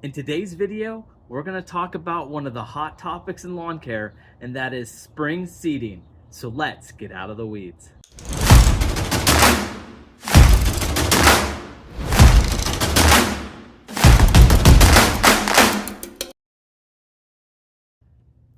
In today's video, we're going to talk about one of the hot topics in lawn care, and that is spring seeding. So let's get out of the weeds.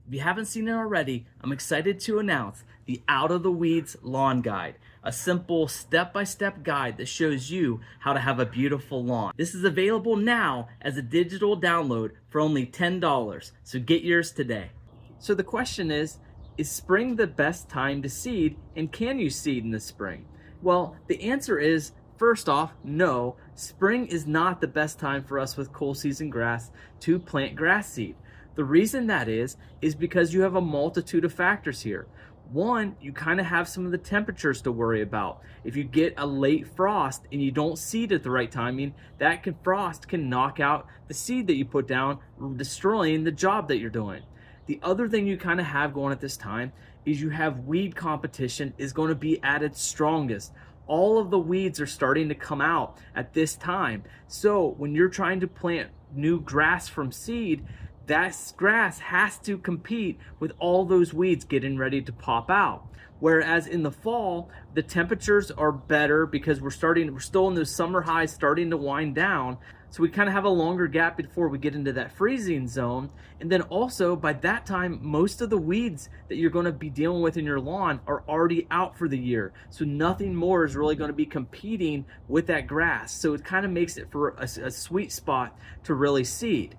If you haven't seen it already, I'm excited to announce the Out of the Weeds Lawn Guide, a simple step-by-step guide that shows you how to have a beautiful lawn. This is available now as a digital download for only $10, so get yours today. So the question is spring the best time to seed, and can you seed in the spring? Well, the answer is, first off, no. Spring is not the best time for us with cool season grass to plant grass seed. The reason that is because you have a multitude of factors here. One, you kind of have some of the temperatures to worry about. If you get a late frost and you don't seed at the right timing, frost can knock out the seed that you put down, destroying the job that you're doing. The other thing you kind of have going at this time is you have weed competition is going to be at its strongest. All of the weeds are starting to come out at this time. So when you're trying to plant new grass from seed, that grass has to compete with all those weeds getting ready to pop out. Whereas in the fall, the temperatures are better because we're still in those summer highs starting to wind down. So we kind of have a longer gap before we get into that freezing zone. And then also by that time, most of the weeds that you're going to be dealing with in your lawn are already out for the year. So nothing more is really going to be competing with that grass. So it kind of makes it for a sweet spot to really seed.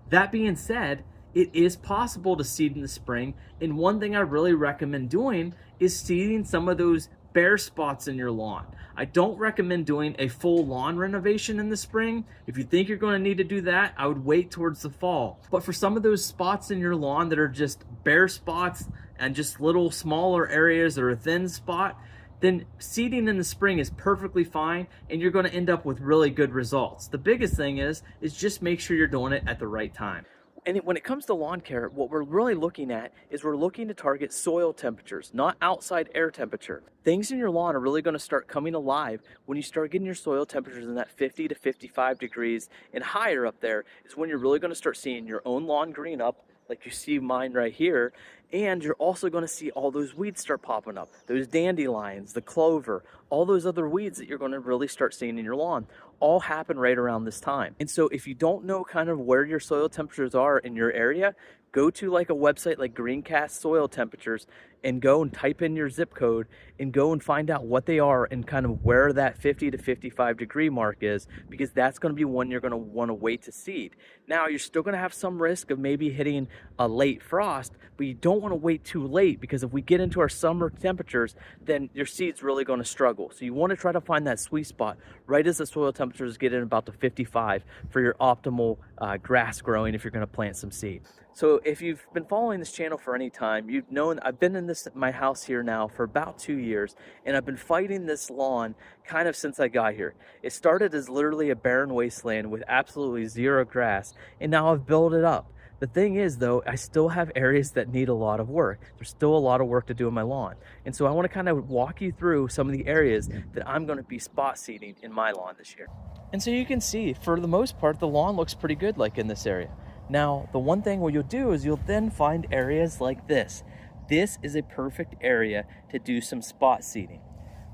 That being said, it is possible to seed in the spring, and one thing I really recommend doing is seeding some of those bare spots in your lawn. I don't recommend doing a full lawn renovation in the spring. If you think you're going to need to do that, I would wait towards the fall. But for some of those spots in your lawn that are just bare spots and just little smaller areas or a thin spot, then seeding in the spring is perfectly fine, and you're going to end up with really good results. The biggest thing is just make sure you're doing it at the right time. And when it comes to lawn care, what we're really looking at is we're looking to target soil temperatures, not outside air temperature. Things in your lawn are really going to start coming alive when you start getting your soil temperatures in that 50 to 55 degrees and higher up there is when you're really going to start seeing your own lawn green up, like you see mine right here. And you're also going to see all those weeds start popping up, those dandelions, the clover, all those other weeds that you're going to really start seeing in your lawn all happen right around this time. And so if you don't know kind of where your soil temperatures are in your area, go to like a website like Greencast Soil Temperatures and go and type in your zip code and go and find out what they are and kind of where that 50 to 55 degree mark is, because that's going to be when you're going to want to wait to seed. Now you're still going to have some risk of maybe hitting a late frost, but you don't want to wait too late, because if we get into our summer temperatures, then your seed's really going to struggle. So you want to try to find that sweet spot right as the soil temperatures get in about to 55 for your optimal grass growing if you're going to plant some seed. So if you've been following this channel for any time, you've known I've been in my house here now for about 2 years, and I've been fighting this lawn kind of since I got here. It started as literally a barren wasteland with absolutely zero grass, and now I've built it up. The thing is, though, I still have areas that need a lot of work. There's still a lot of work to do in my lawn. And so I want to kind of walk you through some of the areas that I'm going to be spot seeding in my lawn this year. And so you can see, for the most part, the lawn looks pretty good like in this area. Now, the one thing what you'll do is you'll then find areas like this. This is a perfect area to do some spot seeding.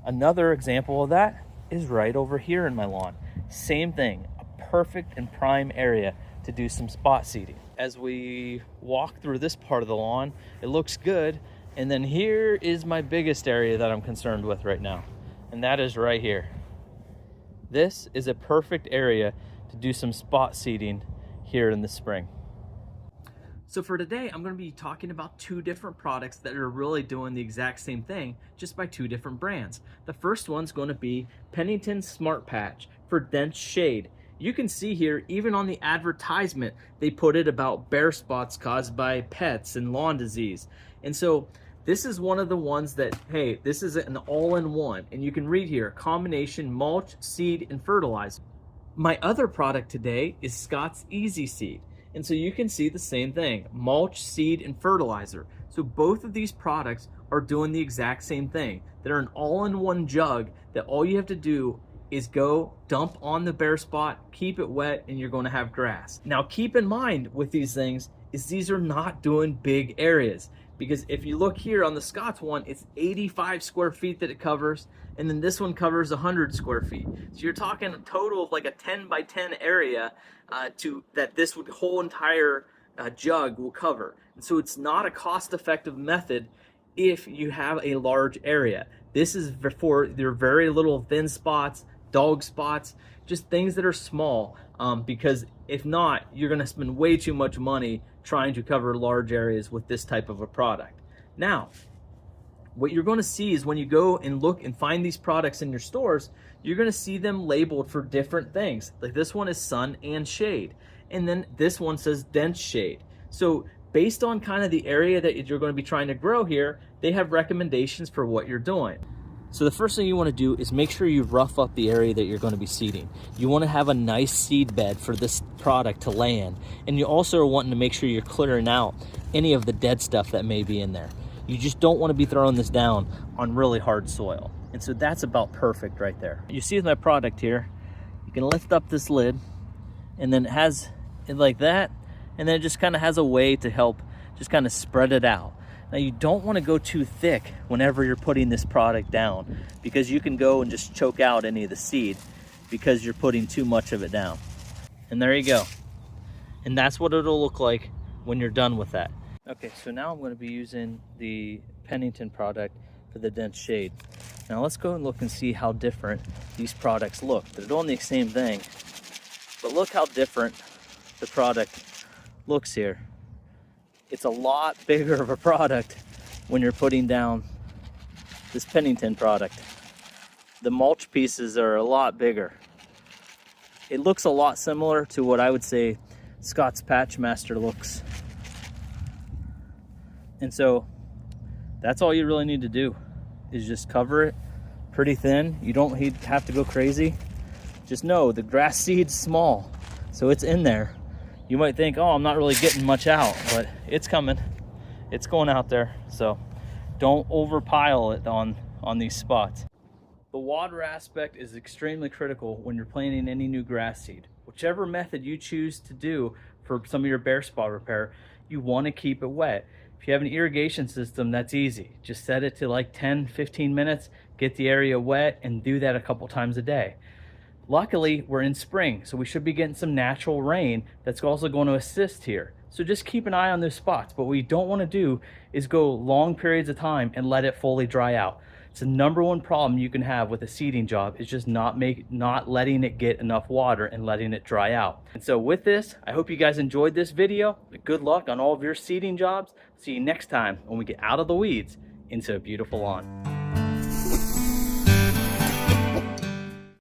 Another example of that is right over here in my lawn. Same thing, a perfect and prime area to do some spot seeding. As we walk through this part of the lawn, it looks good. And then here is my biggest area that I'm concerned with right now, and that is right here. This is a perfect area to do some spot seeding here in the spring. So for today, I'm going to be talking about two different products that are really doing the exact same thing, just by two different brands. The first one's going to be Pennington Smart Patch for dense shade. You can see here, even on the advertisement, they put it about bare spots caused by pets and lawn disease. And so this is one of the ones that, hey, this is an all-in-one. And you can read here, combination mulch, seed, and fertilizer. My other product today is Scott's Easy Seed. And so you can see the same thing, mulch, seed, and fertilizer. So both of these products are doing the exact same thing. They're an all-in-one jug that all you have to do is go dump on the bare spot, keep it wet, and you're going to have grass. Now keep in mind with these things is these are not doing big areas, because if you look here on the Scott's one, it's 85 square feet that it covers, and then this one covers 100 square feet. So you're talking a total of like a 10 by 10 area that this whole entire jug will cover. And so it's not a cost-effective method if you have a large area. This is for your very little thin spots, dog spots, just things that are small, because if not, you're going to spend way too much money trying to cover large areas with this type of a product. Now, what you're going to see is when you go and look and find these products in your stores, you're going to see them labeled for different things. Like this one is sun and shade, and then this one says dense shade. So based on kind of the area that you're going to be trying to grow here, they have recommendations for what you're doing. So the first thing you want to do is make sure you rough up the area that you're going to be seeding. You want to have a nice seed bed for this product to lay in. And you also are wanting to make sure you're clearing out any of the dead stuff that may be in there. You just don't want to be throwing this down on really hard soil. And so that's about perfect right there. You see my product here, you can lift up this lid, and then it has it like that, and then it just kind of has a way to help just kind of spread it out. Now you don't want to go too thick whenever you're putting this product down, because you can go and just choke out any of the seed because you're putting too much of it down. And there you go. And that's what it'll look like when you're done with that. Okay, so now I'm going to be using the Pennington product for the dense shade. Now let's go and look and see how different these products look. They're doing the same thing, but look how different the product looks here. It's a lot bigger of a product when you're putting down this Pennington product. The mulch pieces are a lot bigger. It looks a lot similar to what I would say Scott's Patchmaster looks. And so that's all you really need to do is just cover it pretty thin. You don't have to go crazy. Just know the grass seed's small, so it's in there. You might think, oh, I'm not really getting much out, but it's coming. It's going out there. So don't overpile it on these spots. The water aspect is extremely critical when you're planting any new grass seed. Whichever method you choose to do for some of your bare spot repair, you want to keep it wet. If you have an irrigation system, that's easy. Just set it to like 10-15 minutes, get the area wet, and do that a couple times a day. Luckily, we're in spring, so we should be getting some natural rain that's also going to assist here. So just keep an eye on those spots. But what we don't want to do is go long periods of time and let it fully dry out. It's the #1 problem you can have with a seeding job, is just not letting it get enough water and letting it dry out. And so with this, I hope you guys enjoyed this video. Good luck on all of your seeding jobs. See you next time when we get out of the weeds into a beautiful lawn.